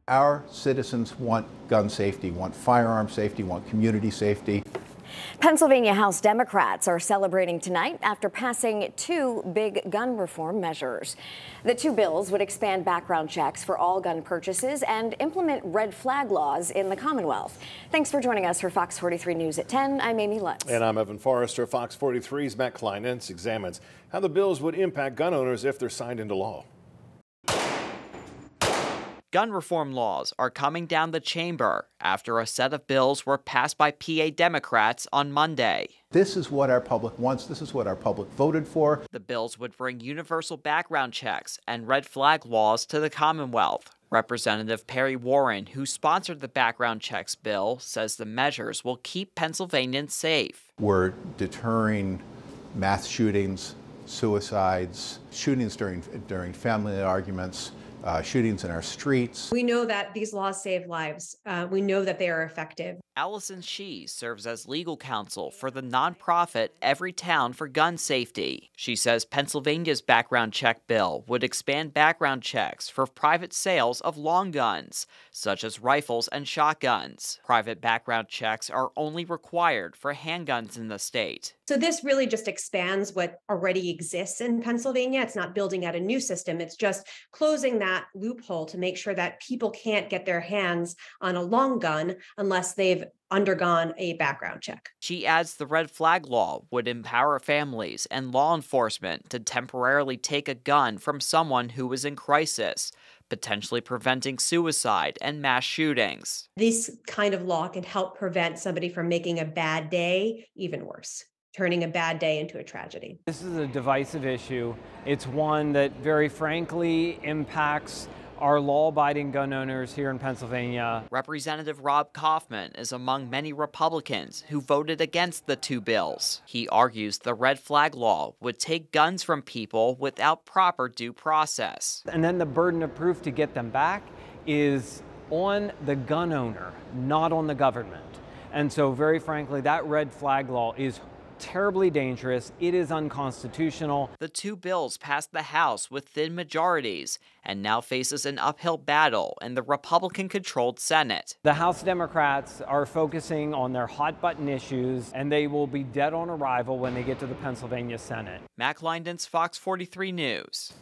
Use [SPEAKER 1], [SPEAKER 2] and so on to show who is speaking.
[SPEAKER 1] Our citizens want gun safety, want firearm safety, want community safety.
[SPEAKER 2] Pennsylvania House Democrats are celebrating tonight after passing two big gun reform measures. The two bills would expand background checks for all gun purchases and implement red flag laws in the Commonwealth. Thanks for joining us for Fox 43 News at 10. I'm Amy Lutz.
[SPEAKER 3] And I'm Evan Forrester. Fox 43's Matt Kleinentz examines how the bills would impact gun owners if they're signed into law.
[SPEAKER 4] Gun reform laws are coming down the chamber after a set of bills were passed by PA Democrats on Monday.
[SPEAKER 1] This is what our public wants. This is what our public voted for.
[SPEAKER 4] The bills would bring universal background checks and red flag laws to the Commonwealth. Representative Perry Warren, who sponsored the background checks bill, says the measures will keep Pennsylvanians safe.
[SPEAKER 1] We're deterring mass shootings, suicides, shootings during family arguments, shootings in our streets.
[SPEAKER 5] We know that these laws save lives. We know that they are effective.
[SPEAKER 4] Alison Shih serves as legal counsel for the nonprofit Everytown for gun safety. She says Pennsylvania's background check bill would expand background checks for private sales of long guns, such as rifles and shotguns. Private background checks are only required for handguns in the state.
[SPEAKER 5] So this really just expands what already exists in Pennsylvania. It's not building out a new system. It's just closing that loophole to make sure that people can't get their hands on a long gun unless they've undergone a background check.
[SPEAKER 4] She adds the red flag law would empower families and law enforcement to temporarily take a gun from someone who is in crisis, potentially preventing suicide and mass shootings.
[SPEAKER 5] This kind of law can help prevent somebody from making a bad day even worse, turning a bad day into a tragedy.
[SPEAKER 6] This is a divisive issue. It's one that very frankly impacts our law-abiding gun owners here in Pennsylvania.
[SPEAKER 4] Representative Rob Kaufman is among many Republicans who voted against the two bills. He argues the red flag law would take guns from people without proper due process.
[SPEAKER 6] And then the burden of proof to get them back is on the gun owner, not on the government. And so very frankly, that red flag law is terribly dangerous. It is unconstitutional.
[SPEAKER 4] The two bills passed the House with thin majorities and now faces an uphill battle in the Republican-controlled Senate.
[SPEAKER 6] The House Democrats are focusing on their hot-button issues, and they will be dead on arrival when they get to the Pennsylvania Senate.
[SPEAKER 4] Matt Kleinentz, Fox 43 News.